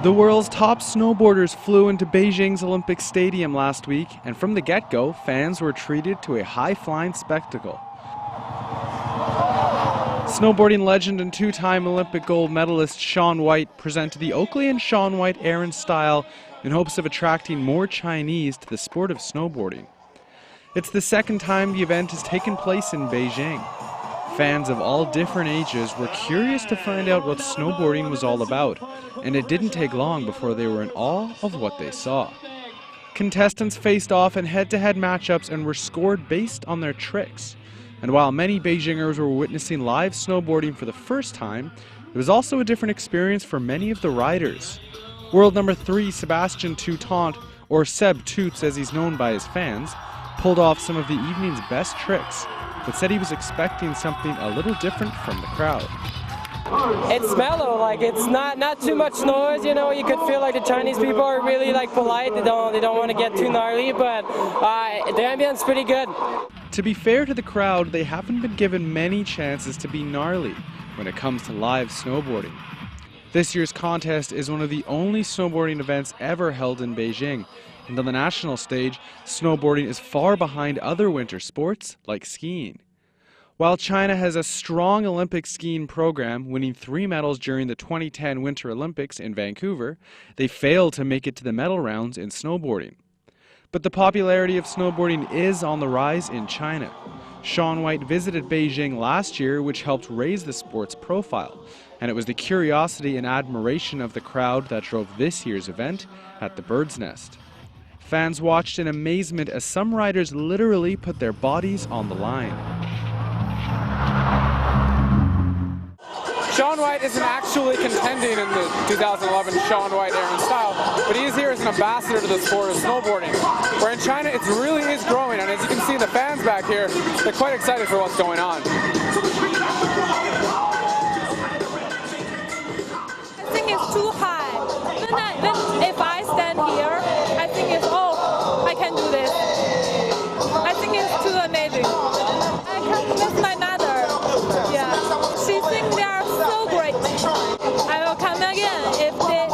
The world's top snowboarders flew into Beijing's Olympic Stadium last week, and from the get-go, fans were treated to a high-flying spectacle. Snowboarding legend and two-time Olympic gold medalist Shaun presented the Oakley and Shaun Aaron style in hopes of attracting more Chinese to the sport of snowboarding. It's the second time the event has taken place in Beijing. Fans of all different ages were curious to find out what snowboarding was all about, and it didn't take long before they were in awe of what they saw. Contestants faced off in head-to-head matchups and were scored based on their tricks. And while many Beijingers were witnessing live snowboarding for the first time, it was also a different experience for many of the riders. World number 3 Sebastian Toutant, or Seb Toots as he's known by his fans, pulled off some of the evening's best tricks, but said he was expecting something a little different from the crowd. It's mellow, like it's not too much noise, you know. You could feel like the Chinese people are really like polite. They don't want to get too gnarly, but the ambience is pretty good. To be fair to the crowd, they haven't been given many chances to be gnarly when it comes to live snowboarding. This year's contest is one of the only snowboarding events ever held in Beijing, and on the national stage, snowboarding is far behind other winter sports like skiing. While China has a strong Olympic skiing program, winning 3 medals during the 2010 Winter Olympics in Vancouver, they failed to make it to the medal rounds in snowboarding. But the popularity of snowboarding is on the rise in China. Shaun visited Beijing last year, which helped raise the sport's profile, and it was the curiosity and admiration of the crowd that drove this year's event at the Bird's Nest. Fans watched in amazement as some riders literally put their bodies on the line. Shaun isn't actually contending in the 2011 Shaun Aaron style, but he is here as an ambassador to the sport of snowboarding. Where in China, it really is growing, and as you can see, the fans back here, they're quite excited for what's going on. I think it's too high. If I stand here, I think it's, oh, I can do this. I think it's too amazing. I can miss my mother. Yeah, she thinks they are so great. I will come again if they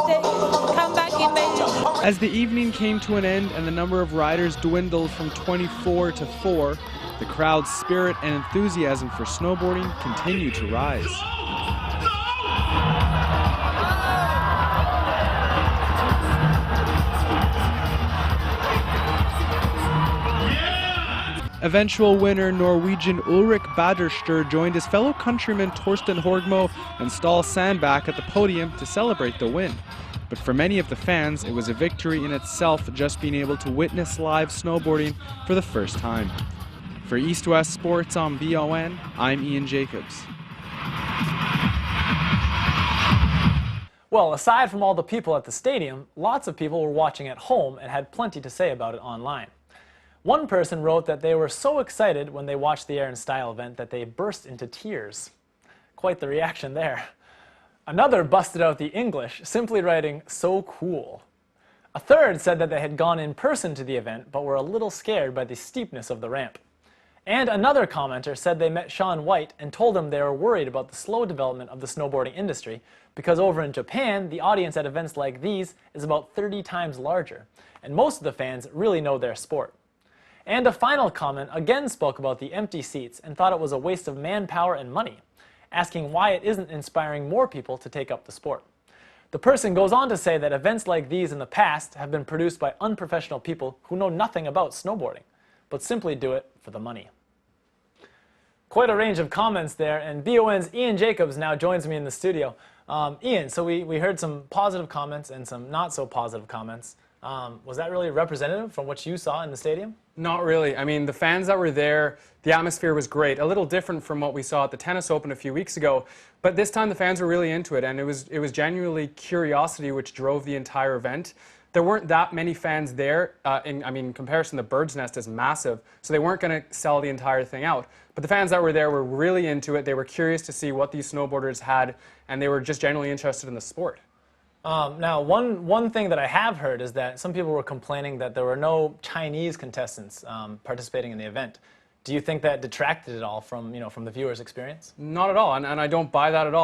come back in Beijing. As the evening came to an end and the number of riders dwindled from 24 to 4, the crowd's spirit and enthusiasm for snowboarding continued to rise. Eventual winner Norwegian Ulrik Baderster joined his fellow countrymen Torsten Horgmo and Ståle Sandbakk at the podium to celebrate the win. But for many of the fans, it was a victory in itself just being able to witness live snowboarding for the first time. For East West Sports on BON, I'm Ian Jacobs. Well, aside from all the people at the stadium, lots of people were watching at home and had plenty to say about it online. One person wrote that they were so excited when they watched the Air and Style event that they burst into tears. Quite the reaction there. Another busted out the English, simply writing, "So cool." A third said that they had gone in person to the event, but were a little scared by the steepness of the ramp. And another commenter said they met Shaun and told him they were worried about the slow development of the snowboarding industry because over in Japan, the audience at events like these is about 30 times larger, and most of the fans really know their sport. And a final comment again spoke about the empty seats and thought it was a waste of manpower and money, asking why it isn't inspiring more people to take up the sport. The person goes on to say that events like these in the past have been produced by unprofessional people who know nothing about snowboarding, but simply do it for the money. Quite a range of comments there, and BON's Ian Jacobs now joins me in the studio. Ian, so we heard some positive comments and some not so positive comments. Was that really representative from what you saw in the stadium? Not really. I mean, the fans that were there, the atmosphere was great. A little different from what we saw at the Tennis Open a few weeks ago, but this time the fans were really into it, and it was genuinely curiosity which drove the entire event. There weren't that many fans there. In comparison, the Bird's Nest is massive, so they weren't going to sell the entire thing out. But the fans that were there were really into it. They were curious to see what these snowboarders had, and they were just genuinely interested in the sport. Now, one thing that I have heard is that some people were complaining that there were no Chinese contestants participating in the event. Do you think that detracted at all from the viewer's experience? Not at all, and I don't buy that at all.